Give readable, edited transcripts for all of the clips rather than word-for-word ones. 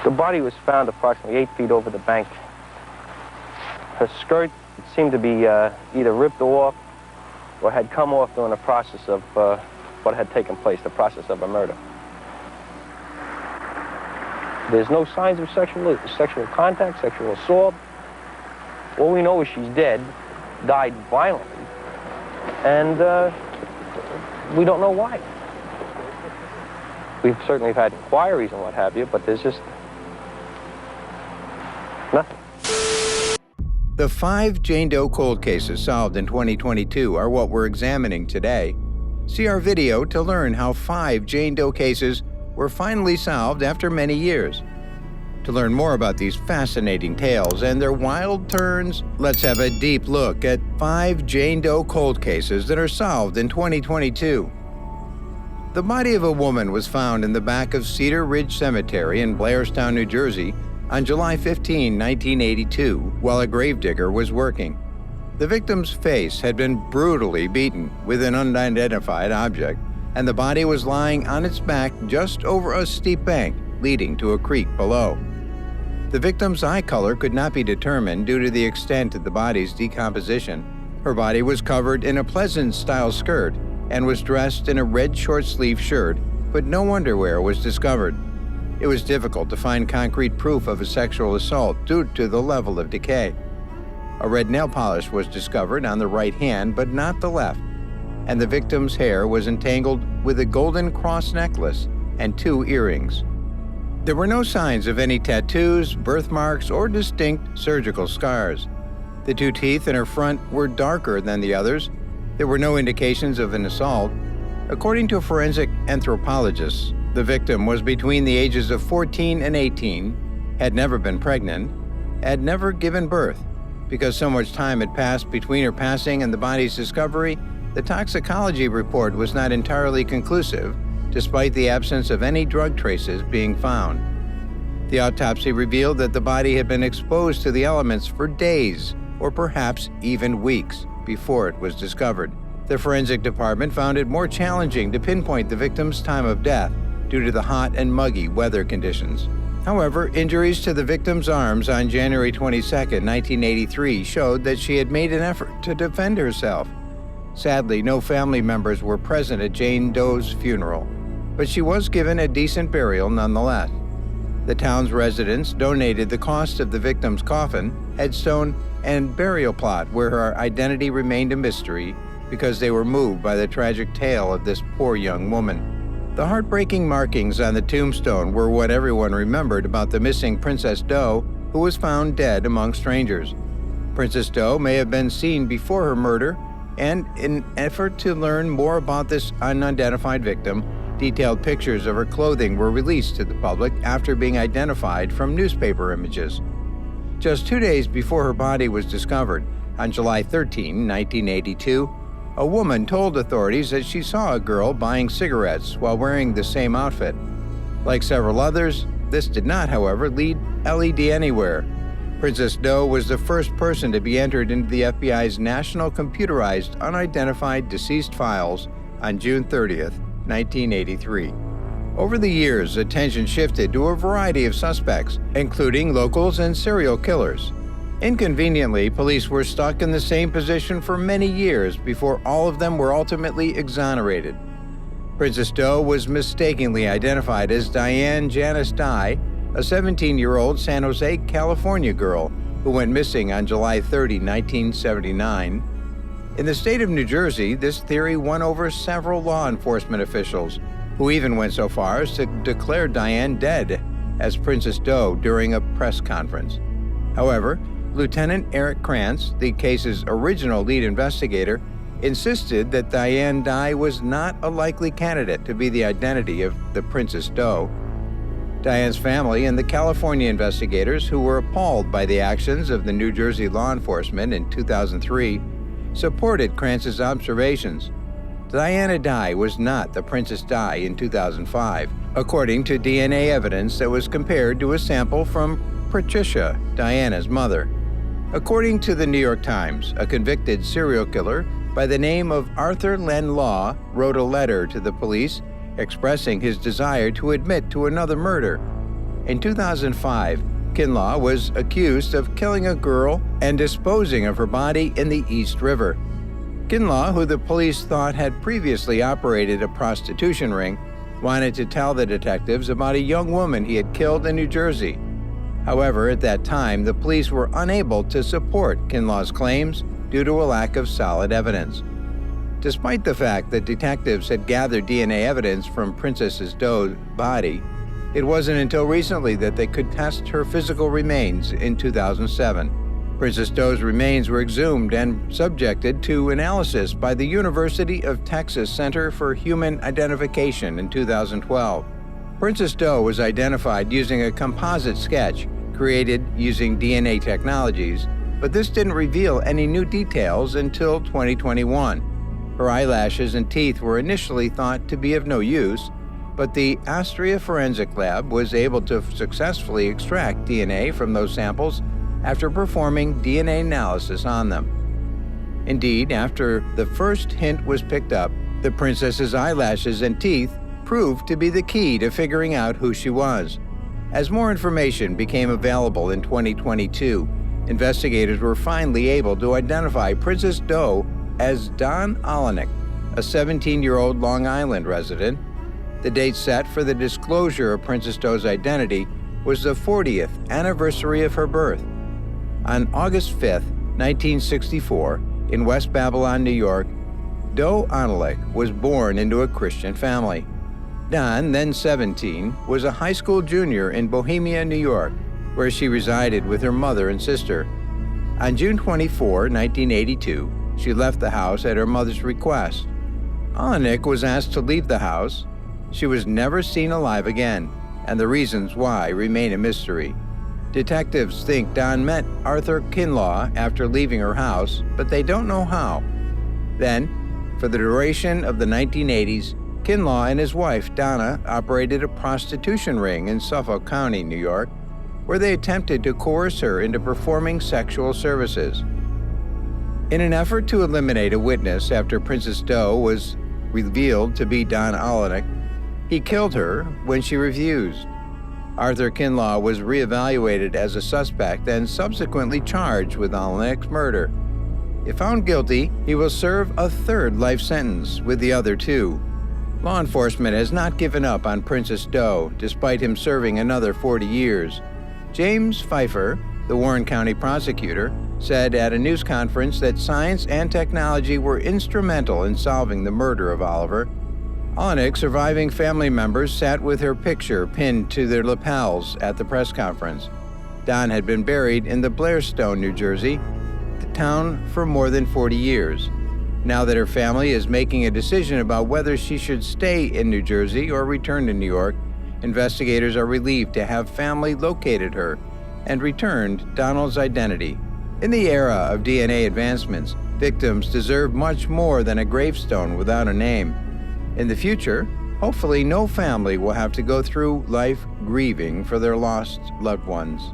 The body was found approximately 8 feet over the bank. Her skirt seemed to be either ripped off or had come off during the process of what had taken place, the process of a murder. There's no signs of sexual contact, sexual assault. All we know is she's dead, died violently, and we don't know why. We've certainly had inquiries and what have you, but there's just nothing. The 5 Jane Doe cold cases solved in 2022 are what we're examining today. See our video to learn how 5 Jane Doe cases were finally solved after many years. To learn more about these fascinating tales and their wild turns, let's have a deep look at 5 Jane Doe cold cases that are solved in 2022. The body of a woman was found in the back of Cedar Ridge Cemetery in Blairstown, New Jersey, on July 15, 1982, while a gravedigger was working. The victim's face had been brutally beaten with an unidentified object, and the body was lying on its back just over a steep bank leading to a creek below. The victim's eye color could not be determined due to the extent of the body's decomposition. Her body was covered in a pleasant-style skirt and was dressed in a red short-sleeved shirt, but no underwear was discovered. It was difficult to find concrete proof of a sexual assault due to the level of decay. A red nail polish was discovered on the right hand, but not the left, and the victim's hair was entangled with a golden cross necklace and 2 earrings. There were no signs of any tattoos, birthmarks, or distinct surgical scars. The 2 teeth in her front were darker than the others. There were no indications of an assault. According to forensic anthropologists, the victim was between the ages of 14 and 18, had never been pregnant, had never given birth. Because so much time had passed between her passing and the body's discovery, the toxicology report was not entirely conclusive, despite the absence of any drug traces being found. The autopsy revealed that the body had been exposed to the elements for days, or perhaps even weeks, before it was discovered. The forensic department found it more challenging to pinpoint the victim's time of death due to the hot and muggy weather conditions. However, injuries to the victim's arms on January 22, 1983 showed that she had made an effort to defend herself. Sadly, no family members were present at Jane Doe's funeral, but she was given a decent burial nonetheless. The town's residents donated the cost of the victim's coffin, headstone, and burial plot, where her identity remained a mystery because they were moved by the tragic tale of this poor young woman. The heartbreaking markings on the tombstone were what everyone remembered about the missing Princess Doe, who was found dead among strangers. Princess Doe may have been seen before her murder, and in an effort to learn more about this unidentified victim, detailed pictures of her clothing were released to the public after being identified from newspaper images. Just 2 days before her body was discovered, on July 13, 1982, a woman told authorities that she saw a girl buying cigarettes while wearing the same outfit. Like several others, this did not, however, lead LED anywhere. Princess Doe was the first person to be entered into the FBI's National Computerized Unidentified Deceased Files on June 30, 1983. Over the years, attention shifted to a variety of suspects, including locals and serial killers. Inconveniently, police were stuck in the same position for many years before all of them were ultimately exonerated. Princess Doe was mistakenly identified as Diane Janice Dye, a 17-year-old San Jose, California girl who went missing on July 30, 1979. In the state of New Jersey, this theory won over several law enforcement officials, who even went so far as to declare Diane dead as Princess Doe during a press conference. However, Lieutenant Eric Krantz, the case's original lead investigator, insisted that Diane Dye was not a likely candidate to be the identity of the Princess Doe. Diane's family and the California investigators, who were appalled by the actions of the New Jersey law enforcement in 2003, supported Krantz's observations. Diana Dye was not the Princess Dye in 2005, according to DNA evidence that was compared to a sample from Patricia, Diana's mother. According to the New York Times, a convicted serial killer by the name of Arthur Len Law wrote a letter to the police expressing his desire to admit to another murder. In 2005, Kinlaw was accused of killing a girl and disposing of her body in the East River. Kinlaw, who the police thought had previously operated a prostitution ring, wanted to tell the detectives about a young woman he had killed in New Jersey. However, at that time, the police were unable to support Kinlaw's claims due to a lack of solid evidence. Despite the fact that detectives had gathered DNA evidence from Princess Doe's body, it wasn't until recently that they could test her physical remains in 2007. Princess Doe's remains were exhumed and subjected to analysis by the University of Texas Center for Human Identification in 2012. Princess Doe was identified using a composite sketch created using DNA technologies, but this didn't reveal any new details until 2021. Her eyelashes and teeth were initially thought to be of no use, but the Astria Forensic Lab was able to successfully extract DNA from those samples after performing DNA analysis on them. Indeed, after the first hint was picked up, the princess's eyelashes and teeth proved to be the key to figuring out who she was. As more information became available in 2022, investigators were finally able to identify Princess Doe as Don Olanick, a 17-year-old Long Island resident. The date set for the disclosure of Princess Doe's identity was the 40th anniversary of her birth. On August 5, 1964, in West Babylon, New York, Doe Olanick was born into a Christian family. Don, then 17, was a high school junior in Bohemia, New York, where she resided with her mother and sister. On June 24, 1982, she left the house at her mother's request. Olanick was asked to leave the house. She was never seen alive again, and the reasons why remain a mystery. Detectives think Don met Arthur Kinlaw after leaving her house, but they don't know how. Then, for the duration of the 1980s, Kinlaw and his wife, Donna, operated a prostitution ring in Suffolk County, New York, where they attempted to coerce her into performing sexual services. In an effort to eliminate a witness after Princess Doe was revealed to be Don Olanick, he killed her when she refused. Arthur Kinlaw was reevaluated as a suspect and subsequently charged with Olanick's murder. If found guilty, he will serve a third life sentence with the other two. Law enforcement has not given up on Princess Doe, despite him serving another 40 years. James Pfeiffer, the Warren County prosecutor, said at a news conference that science and technology were instrumental in solving the murder of Oliver. Olanick's surviving family members sat with her picture pinned to their lapels at the press conference. Don had been buried in the Blairstone, New Jersey, the town for more than 40 years. Now that her family is making a decision about whether she should stay in New Jersey or return to New York, investigators are relieved to have family located her and returned Donald's identity. In the era of DNA advancements, victims deserve much more than a gravestone without a name. In the future, hopefully no family will have to go through life grieving for their lost loved ones.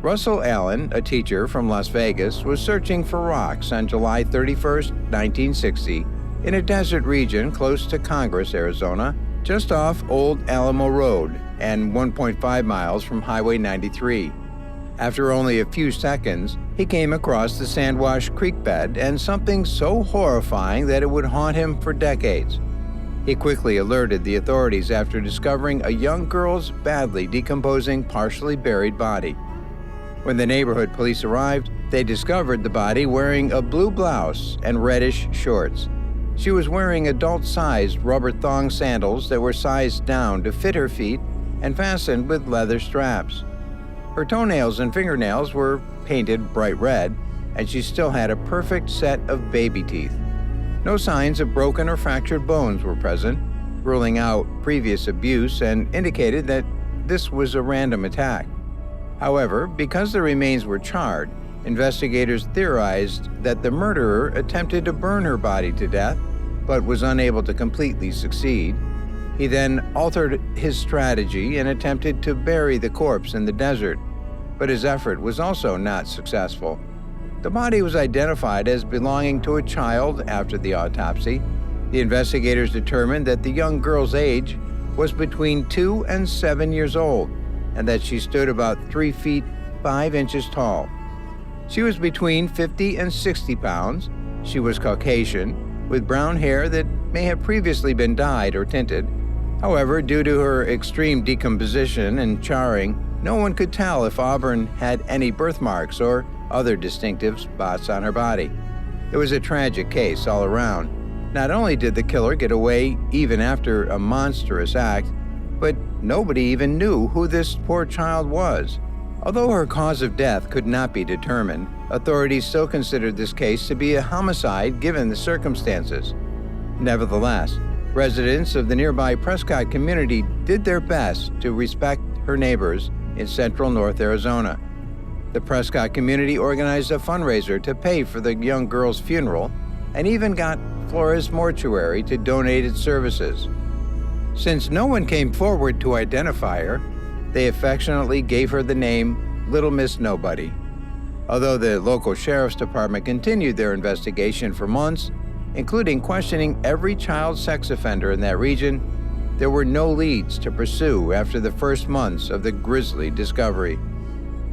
Russell Allen, a teacher from Las Vegas, was searching for rocks on July 31, 1960, in a desert region close to Congress, Arizona, just off Old Alamo Road and 1.5 miles from Highway 93. After only a few seconds, he came across the Sandwash Creek bed and something so horrifying that it would haunt him for decades. He quickly alerted the authorities after discovering a young girl's badly decomposing, partially buried body. When the neighborhood police arrived, they discovered the body wearing a blue blouse and reddish shorts. She was wearing adult-sized rubber thong sandals that were sized down to fit her feet and fastened with leather straps. Her toenails and fingernails were painted bright red, and she still had a perfect set of baby teeth. No signs of broken or fractured bones were present, ruling out previous abuse and indicated that this was a random attack. However, because the remains were charred, investigators theorized that the murderer attempted to burn her body to death, but was unable to completely succeed. He then altered his strategy and attempted to bury the corpse in the desert, but his effort was also not successful. The body was identified as belonging to a child after the autopsy. The investigators determined that the young girl's age was between 2 and 7 years old, and that she stood about 3 feet 5 inches tall. She was between 50 and 60 pounds. She was Caucasian, with brown hair that may have previously been dyed or tinted. However, due to her extreme decomposition and charring, no one could tell if Auburn had any birthmarks or other distinctive spots on her body. It was a tragic case all around. Not only did the killer get away even after a monstrous act, but nobody even knew who this poor child was. Although her cause of death could not be determined, authorities still considered this case to be a homicide given the circumstances. Nevertheless, residents of the nearby Prescott community did their best to respect her neighbors in central North Arizona. The Prescott community organized a fundraiser to pay for the young girl's funeral and even got Flores Mortuary to donate its services. Since no one came forward to identify her, they affectionately gave her the name Little Miss Nobody. Although the local sheriff's department continued their investigation for months, including questioning every child sex offender in that region, there were no leads to pursue after the first months of the grisly discovery.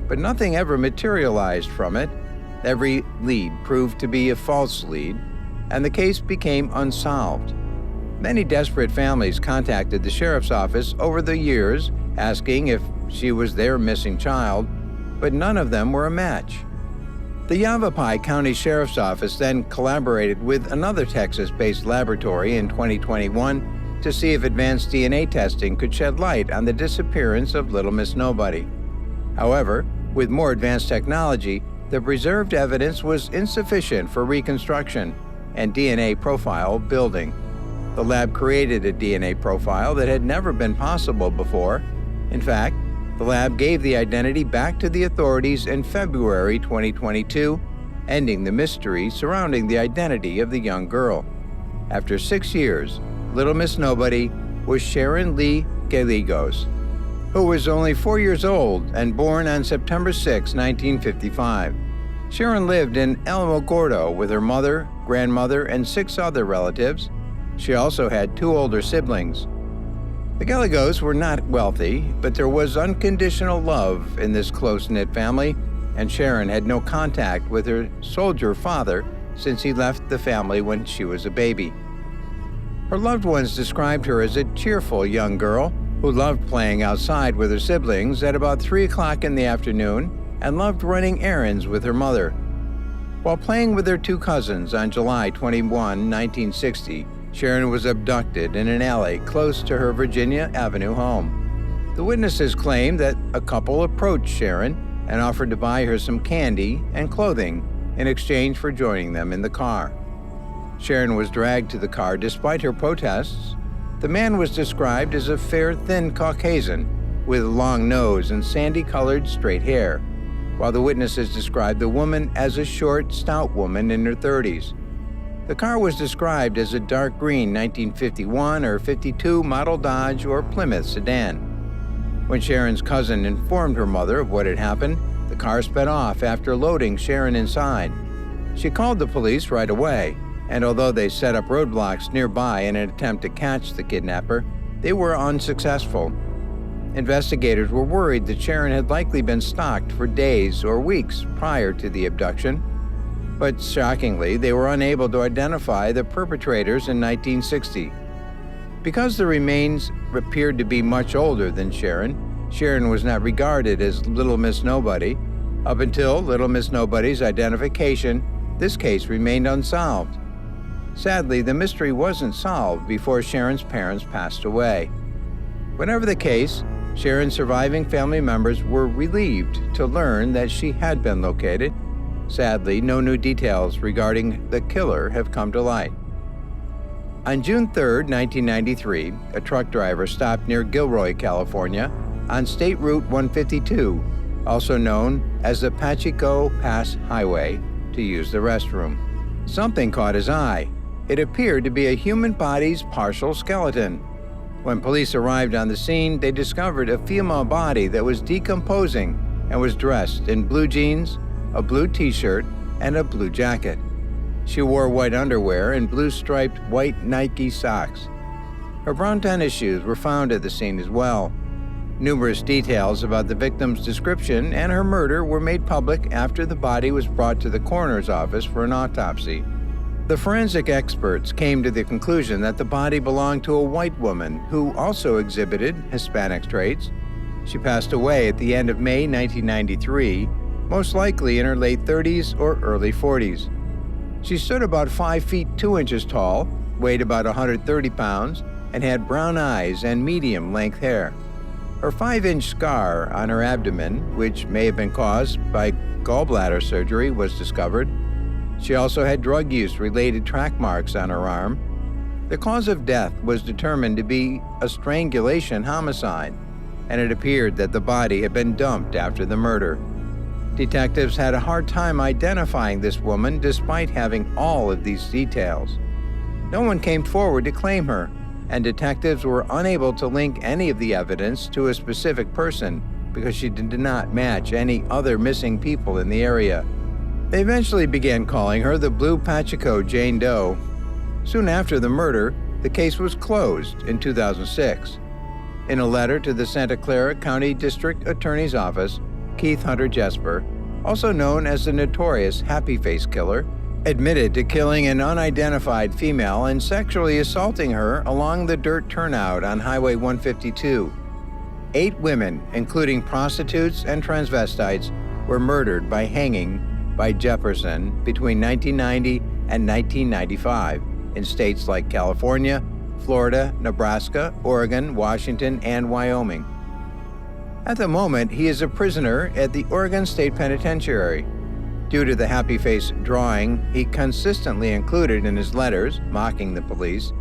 But nothing ever materialized from it. Every lead proved to be a false lead, and the case became unsolved. Many desperate families contacted the sheriff's office over the years, asking if she was their missing child, but none of them were a match. The Yavapai County Sheriff's Office then collaborated with another Texas-based laboratory in 2021 to see if advanced DNA testing could shed light on the disappearance of Little Miss Nobody. However, with more advanced technology, the preserved evidence was insufficient for reconstruction and DNA profile building. The lab created a DNA profile that had never been possible before. In fact, the lab gave the identity back to the authorities in February 2022, ending the mystery surrounding the identity of the young girl. After 6 years, Little Miss Nobody was Sharon Lee Gallegos, who was only 4 years old and born on September 6, 1955. Sharon lived in Alamogordo with her mother, grandmother, and 6 other relatives. She also had 2 older siblings. The Gallegos were not wealthy, but there was unconditional love in this close-knit family, and Sharon had no contact with her soldier father since he left the family when she was a baby. Her loved ones described her as a cheerful young girl who loved playing outside with her siblings at about 3 o'clock in the afternoon and loved running errands with her mother. While playing with her 2 cousins on July 21, 1960, Sharon was abducted in an alley close to her Virginia Avenue home. The witnesses claimed that a couple approached Sharon and offered to buy her some candy and clothing in exchange for joining them in the car. Sharon was dragged to the car despite her protests. The man was described as a fair, thin Caucasian with a long nose and sandy-colored straight hair, while the witnesses described the woman as a short, stout woman in her 30s. The car was described as a dark green 1951 or 52 model Dodge or Plymouth sedan. When Sharon's cousin informed her mother of what had happened, the car sped off after loading Sharon inside. She called the police right away, and although they set up roadblocks nearby in an attempt to catch the kidnapper, they were unsuccessful. Investigators were worried that Sharon had likely been stalked for days or weeks prior to the abduction. But shockingly, they were unable to identify the perpetrators in 1960. Because the remains appeared to be much older than Sharon, Sharon was not regarded as Little Miss Nobody. Up until Little Miss Nobody's identification, this case remained unsolved. Sadly, the mystery wasn't solved before Sharon's parents passed away. Whatever the case, Sharon's surviving family members were relieved to learn that she had been located. Sadly, no new details regarding the killer have come to light. On June 3, 1993, a truck driver stopped near Gilroy, California, on State Route 152, also known as the Pacheco Pass Highway, to use the restroom. Something caught his eye. It appeared to be a human body's partial skeleton. When police arrived on the scene, they discovered a female body that was decomposing and was dressed in blue jeans, a blue t-shirt, and a blue jacket. She wore white underwear and blue-striped white Nike socks. Her brown tennis shoes were found at the scene as well. Numerous details about the victim's description and her murder were made public after the body was brought to the coroner's office for an autopsy. The forensic experts came to the conclusion that the body belonged to a white woman who also exhibited Hispanic traits. She passed away at the end of May 1993, most likely in her late 30s or early 40s. She stood about 5 feet 2 inches tall, weighed about 130 pounds, and had brown eyes and medium-length hair. Her 5-inch scar on her abdomen, which may have been caused by gallbladder surgery, was discovered. She also had drug use-related track marks on her arm. The cause of death was determined to be a strangulation homicide, and it appeared that the body had been dumped after the murder. Detectives had a hard time identifying this woman despite having all of these details. No one came forward to claim her, and detectives were unable to link any of the evidence to a specific person because she did not match any other missing people in the area. They eventually began calling her the Blue Patricia Jane Doe. Soon after the murder, the case was closed in 2006. In a letter to the Santa Clara County District Attorney's Office, Keith Hunter Jesper, also known as the notorious Happy Face Killer, admitted to killing an unidentified female and sexually assaulting her along the dirt turnout on Highway 152. 8 women, including prostitutes and transvestites, were murdered by hanging by Jefferson between 1990 and 1995 in states like California, Florida, Nebraska, Oregon, Washington, and Wyoming. At the moment, he is a prisoner at the Oregon State Penitentiary. Due to the happy face drawing he consistently included in his letters mocking the police,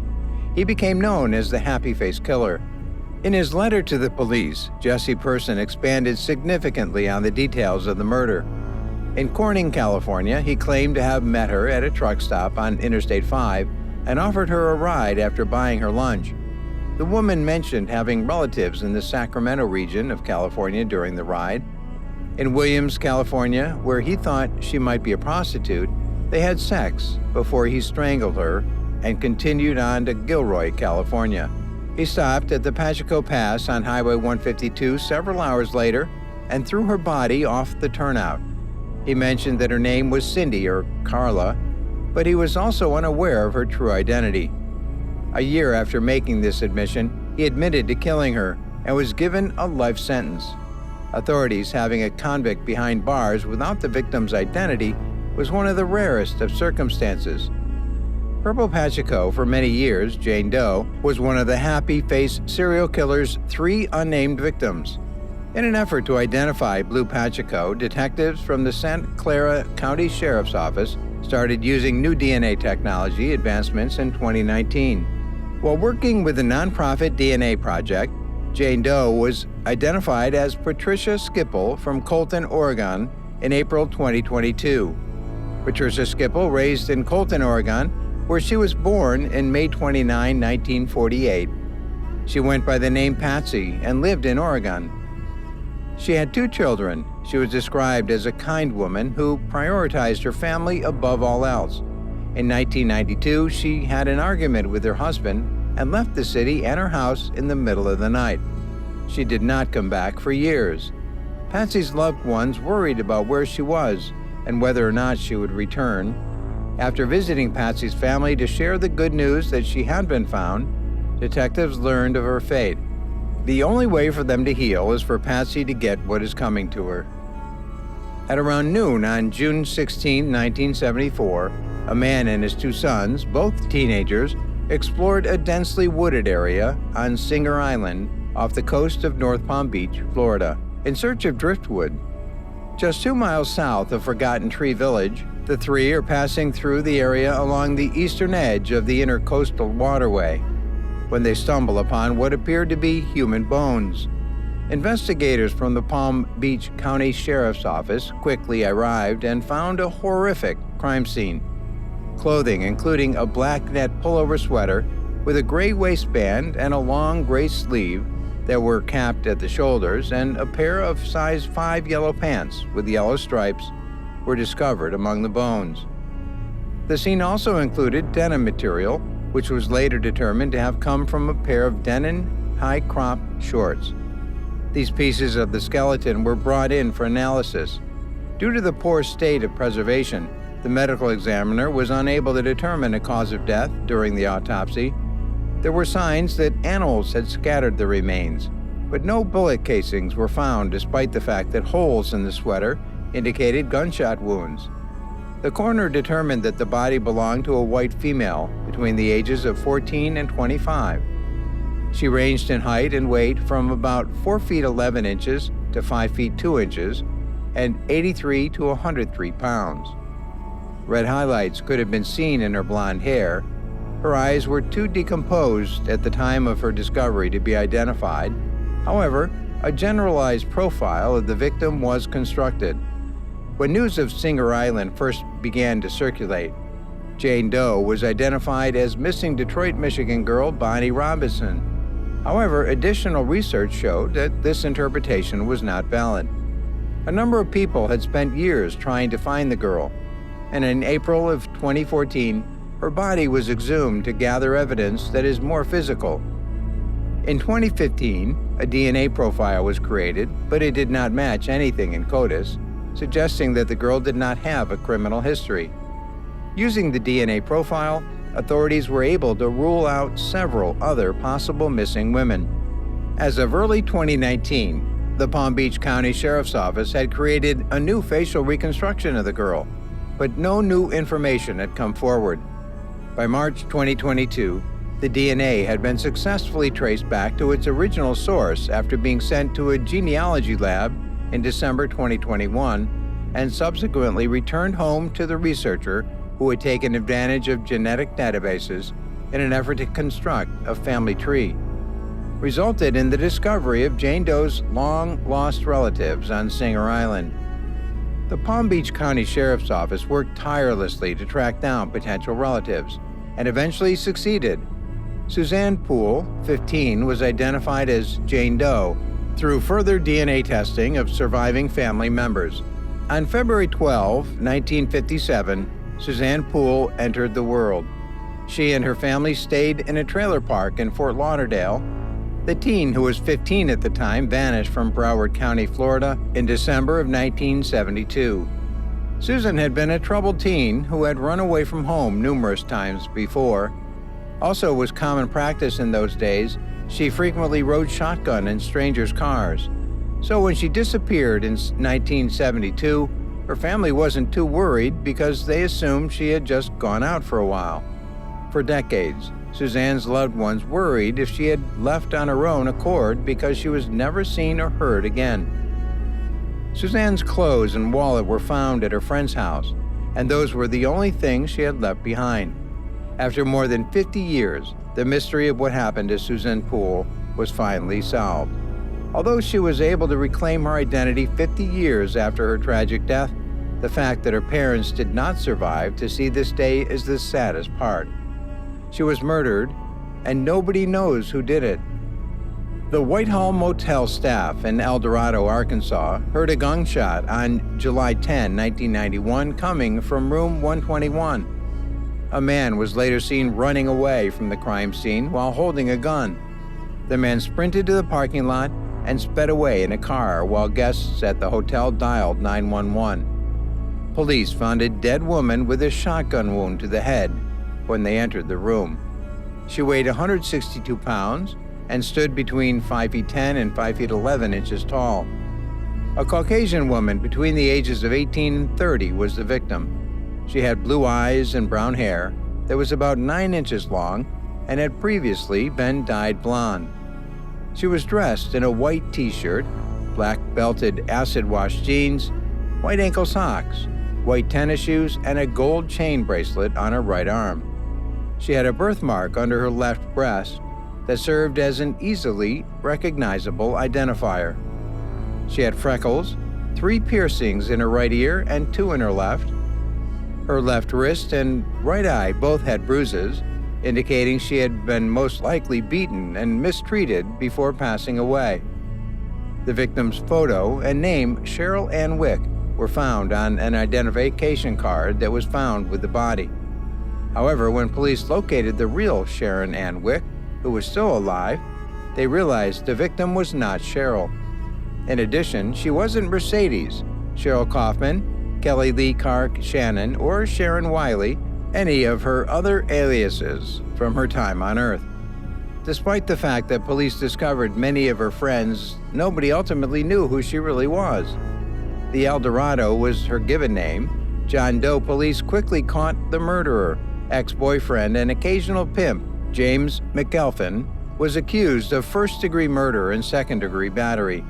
he became known as the Happy Face Killer. In his letter to the police, Jesse Person expanded significantly on the details of the murder. In Corning, California, he claimed to have met her at a truck stop on Interstate 5 and offered her a ride after buying her lunch. The woman mentioned having relatives in the Sacramento region of California during the ride. In Williams, California, where he thought she might be a prostitute, they had sex before he strangled her and continued on to Gilroy, California. He stopped at the Pacheco Pass on Highway 152 several hours later and threw her body off the turnout. He mentioned that her name was Cindy or Carla, but he was also unaware of her true identity. A year after making this admission, he admitted to killing her and was given a life sentence. Authorities having a convict behind bars without the victim's identity was one of the rarest of circumstances. Purple Pacheco, for many years, Jane Doe, was one of the Happy Face serial killer's 3 unnamed victims. In an effort to identify Blue Pacheco, detectives from the Santa Clara County Sheriff's Office started using new DNA technology advancements in 2019. While working with the nonprofit DNA Project, Jane Doe was identified as Patricia Skiple from Colton, Oregon, in April 2022. Patricia Skiple, raised in Colton, Oregon, where she was born in May 29, 1948. She went by the name Patsy and lived in Oregon. She had 2 children. She was described as a kind woman who prioritized her family above all else. In 1992, she had an argument with her husband and left the city and her house in the middle of the night. She did not come back for years. Patsy's loved ones worried about where she was and whether or not she would return. After visiting Patsy's family to share the good news that she had been found, detectives learned of her fate. The only way for them to heal is for Patsy to get what is coming to her. At around noon on June 16, 1974, a man and his 2 sons, both teenagers, explored a densely wooded area on Singer Island off the coast of North Palm Beach, Florida, in search of driftwood. Just 2 miles south of Forgotten Tree Village, the 3 are passing through the area along the eastern edge of the intercoastal waterway when they stumble upon what appeared to be human bones. Investigators from the Palm Beach County Sheriff's Office quickly arrived and found a horrific crime scene. Clothing including a black net pullover sweater with a gray waistband and a long gray sleeve that were capped at the shoulders, and a pair of size 5 yellow pants with yellow stripes were discovered among the bones. The scene also included denim material, which was later determined to have come from a pair of denim high-crop shorts. These pieces of the skeleton were brought in for analysis. Due to the poor state of preservation, the medical examiner was unable to determine a cause of death during the autopsy. There were signs that animals had scattered the remains, but no bullet casings were found despite the fact that holes in the sweater indicated gunshot wounds. The coroner determined that the body belonged to a white female between the ages of 14 and 25. She ranged in height and weight from about 4 feet 11 inches to 5 feet 2 inches and 83 to 103 pounds. Red highlights could have been seen in her blonde hair. Her eyes were too decomposed at the time of her discovery to be identified. However, a generalized profile of the victim was constructed. When news of Singer Island first began to circulate, Jane Doe was identified as missing Detroit, Michigan girl Bonnie Robinson. However, additional research showed that this interpretation was not valid. A number of people had spent years trying to find the girl, and in April of 2014, her body was exhumed to gather evidence that is more physical. In 2015, a DNA profile was created, but it did not match anything in CODIS, suggesting that the girl did not have a criminal history. Using the DNA profile, authorities were able to rule out several other possible missing women. As of early 2019, the Palm Beach County Sheriff's Office had created a new facial reconstruction of the girl, but no new information had come forward. By March 2022, the DNA had been successfully traced back to its original source after being sent to a genealogy lab in December 2021 and subsequently returned home to the researcher who had taken advantage of genetic databases in an effort to construct a family tree, resulted in the discovery of Jane Doe's long-lost relatives on Singer Island. The Palm Beach County Sheriff's Office worked tirelessly to track down potential relatives and eventually succeeded. Suzanne Poole, 15, was identified as Jane Doe through further DNA testing of surviving family members. On February 12, 1957, Suzanne Poole entered the world. She and her family stayed in a trailer park in Fort Lauderdale. The teen, who was 15 at the time, vanished from Broward County, Florida, in December of 1972. Susan had been a troubled teen who had run away from home numerous times before. Also was common practice in those days, she frequently rode shotgun in strangers' cars. So when she disappeared in 1972, her family wasn't too worried because they assumed she had just gone out for a while. For decades, Suzanne's loved ones worried if she had left on her own accord because she was never seen or heard again. Suzanne's clothes and wallet were found at her friend's house, and those were the only things she had left behind. After more than 50 years, the mystery of what happened to Suzanne Poole was finally solved. Although she was able to reclaim her identity 50 years after her tragic death, the fact that her parents did not survive to see this day is the saddest part. She was murdered, and nobody knows who did it. The Whitehall Motel staff in El Dorado, Arkansas, heard a gunshot on July 10, 1991, coming from room 121. A man was later seen running away from the crime scene while holding a gun. The man sprinted to the parking lot and sped away in a car while guests at the hotel dialed 911. Police found a dead woman with a shotgun wound to the head when they entered the room. She weighed 162 pounds and stood between 5 feet 10 and 5 feet 11 inches tall. A Caucasian woman between the ages of 18 and 30 was the victim. She had blue eyes and brown hair that was about 9 inches long and had previously been dyed blonde. She was dressed in a white t-shirt, black belted acid-wash jeans, white ankle socks, white tennis shoes, and a gold chain bracelet on her right arm. She had a birthmark under her left breast that served as an easily recognizable identifier. She had freckles, 3 piercings in her right ear and 2 in her left. Her left wrist and right eye both had bruises, indicating she had been most likely beaten and mistreated before passing away. The victim's photo and name, Cheryl Ann Wick, were found on an identification card that was found with the body. However, when police located the real Sharon Ann Wick, who was still alive, they realized the victim was not Cheryl. In addition, she wasn't Mercedes, Cheryl Kaufman, Kelly Lee Clark Shannon, or Sharon Wiley, any of her other aliases from her time on Earth. Despite the fact that police discovered many of her friends, nobody ultimately knew who she really was. The El Dorado was her given name. Jane Doe police quickly caught the murderer. Ex-boyfriend and occasional pimp, James McElphin, was accused of first-degree murder and second-degree battery.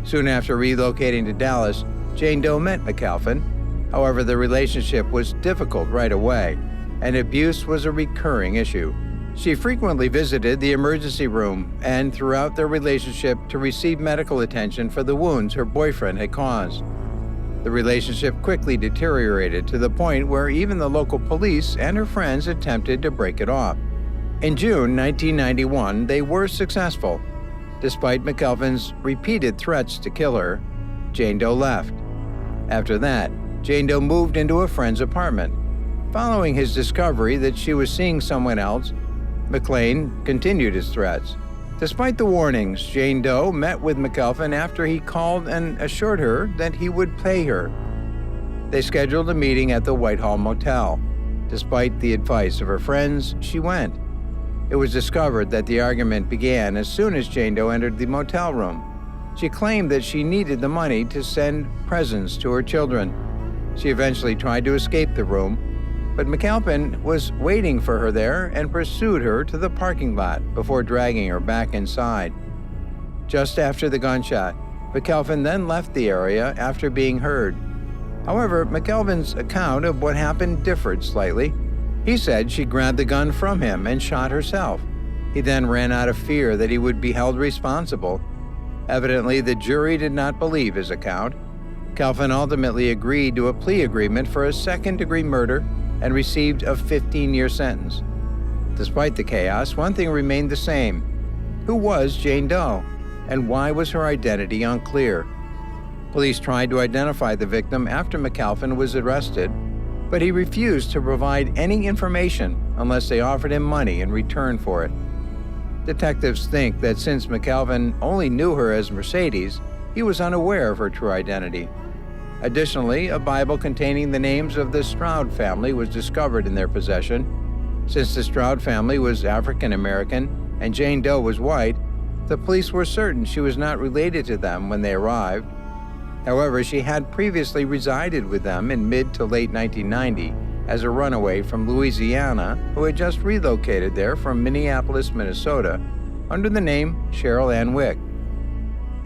Soon after relocating to Dallas, Jane Doe met McElphin. However, the relationship was difficult right away, and abuse was a recurring issue. She frequently visited the emergency room and throughout their relationship to receive medical attention for the wounds her boyfriend had caused. The relationship quickly deteriorated to the point where even the local police and her friends attempted to break it off. In June 1991, they were successful. Despite McElphin's repeated threats to kill her, Jane Doe left. After that, Jane Doe moved into a friend's apartment. Following his discovery that she was seeing someone else, McLean continued his threats. Despite the warnings, Jane Doe met with McElphin after he called and assured her that he would pay her. They scheduled a meeting at the Whitehall Motel. Despite the advice of her friends, she went. It was discovered that the argument began as soon as Jane Doe entered the motel room. She claimed that she needed the money to send presents to her children. She eventually tried to escape the room, but McElphin was waiting for her there and pursued her to the parking lot before dragging her back inside. Just after the gunshot, McElphin then left the area after being heard. However, McElphin's account of what happened differed slightly. He said she grabbed the gun from him and shot herself. He then ran out of fear that he would be held responsible. Evidently, the jury did not believe his account. McElphin ultimately agreed to a plea agreement for a second-degree murder and received a 15-year sentence. Despite the chaos, one thing remained the same. Who was Jane Doe, and why was her identity unclear? Police tried to identify the victim after McElphin was arrested, but he refused to provide any information unless they offered him money in return for it. Detectives think that since McElphin only knew her as Mercedes, he was unaware of her true identity. Additionally, a Bible containing the names of the Stroud family was discovered in their possession. Since the Stroud family was African American and Jane Doe was white, the police were certain she was not related to them when they arrived. However, she had previously resided with them in mid to late 1990 as a runaway from Louisiana who had just relocated there from Minneapolis, Minnesota, under the name Cheryl Ann Wick.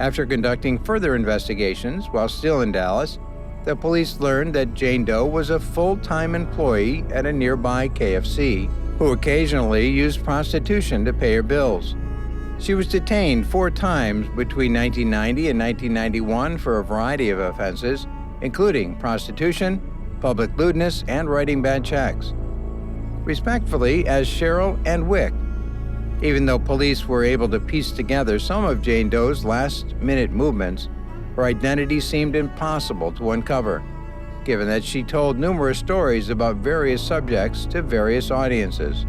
After conducting further investigations while still in Dallas, the police learned that Jane Doe was a full-time employee at a nearby KFC who occasionally used prostitution to pay her bills. She was detained 4 times between 1990 and 1991 for a variety of offenses, including prostitution, public lewdness, and writing bad checks. Respectfully, as Cheryl Ann Wick. Even though police were able to piece together some of Jane Doe's last-minute movements, her identity seemed impossible to uncover, given that she told numerous stories about various subjects to various audiences.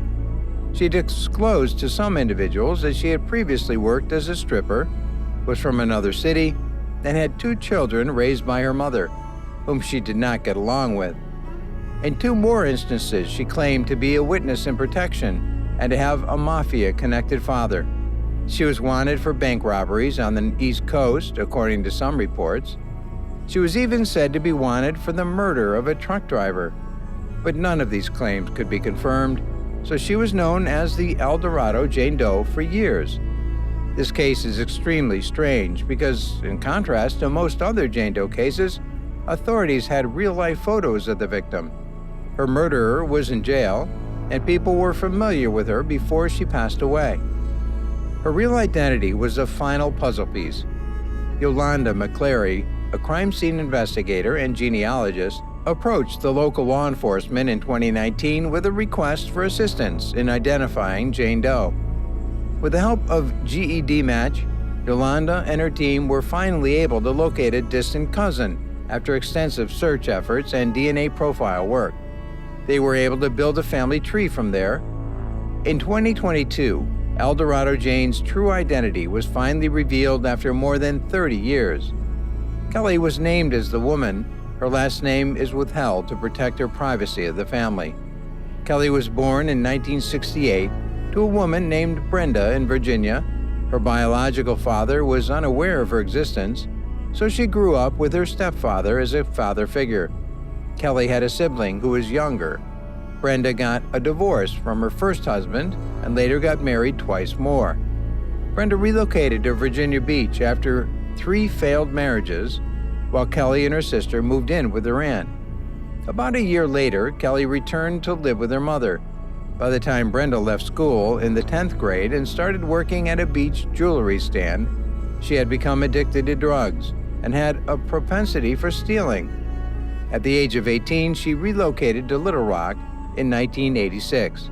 She disclosed to some individuals that she had previously worked as a stripper, was from another city, and had 2 children raised by her mother, whom she did not get along with. In 2 more instances, she claimed to be a witness in protection and to have a mafia-connected father. She was wanted for bank robberies on the East Coast, according to some reports. She was even said to be wanted for the murder of a truck driver, but none of these claims could be confirmed, so she was known as the El Dorado Jane Doe for years. This case is extremely strange because, in contrast to most other Jane Doe cases, authorities had real-life photos of the victim. Her murderer was in jail, and people were familiar with her before she passed away. Her real identity was a final puzzle piece. Yolanda McClary, a crime scene investigator and genealogist, approached the local law enforcement in 2019 with a request for assistance in identifying Jane Doe. With the help of GED Match, Yolanda and her team were finally able to locate a distant cousin after extensive search efforts and DNA profile work. They were able to build a family tree from there. In 2022, Dorado Jane's true identity was finally revealed after more than 30 years. Kelly was named as the woman. Her last name is withheld to protect her privacy of the family. Kelly was born in 1968 to a woman named Brenda in Virginia. Her biological father was unaware of her existence, so she grew up with her stepfather as a father figure. Kelly had a sibling who was younger. Brenda got a divorce from her first husband and later got married twice more. Brenda relocated to Virginia Beach after 3 failed marriages, while Kelly and her sister moved in with their aunt. About a year later, Kelly returned to live with her mother. By the time Brenda left school in the 10th grade and started working at a beach jewelry stand, she had become addicted to drugs and had a propensity for stealing. At the age of 18, she relocated to Little Rock in 1986.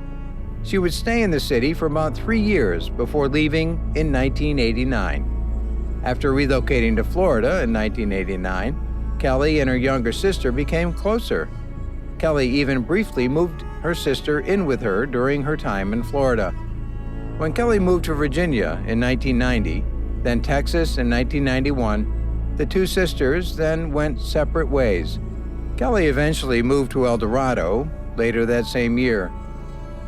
She would stay in the city for about 3 years before leaving in 1989. After relocating to Florida in 1989, Kelly and her younger sister became closer. Kelly even briefly moved her sister in with her during her time in Florida. When Kelly moved to Virginia in 1990, then Texas in 1991, the 2 sisters then went separate ways. Kelly eventually moved to El Dorado later that same year.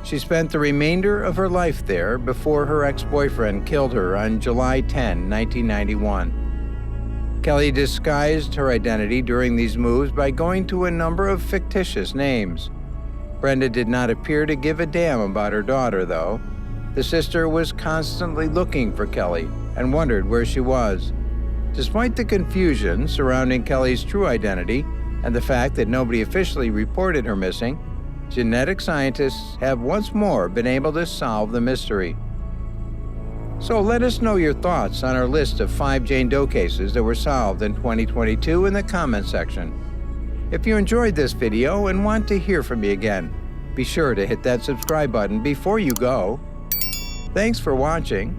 She spent the remainder of her life there before her ex-boyfriend killed her on July 10, 1991. Kelly disguised her identity during these moves by going to a number of fictitious names. Brenda did not appear to give a damn about her daughter, though. The sister was constantly looking for Kelly and wondered where she was. Despite the confusion surrounding Kelly's true identity and the fact that nobody officially reported her missing, genetic scientists have once more been able to solve the mystery. So let us know your thoughts on our list of 5 Jane Doe cases that were solved in 2022 in the comment section. If you enjoyed this video and want to hear from me again, be sure to hit that subscribe button before you go. Thanks for watching.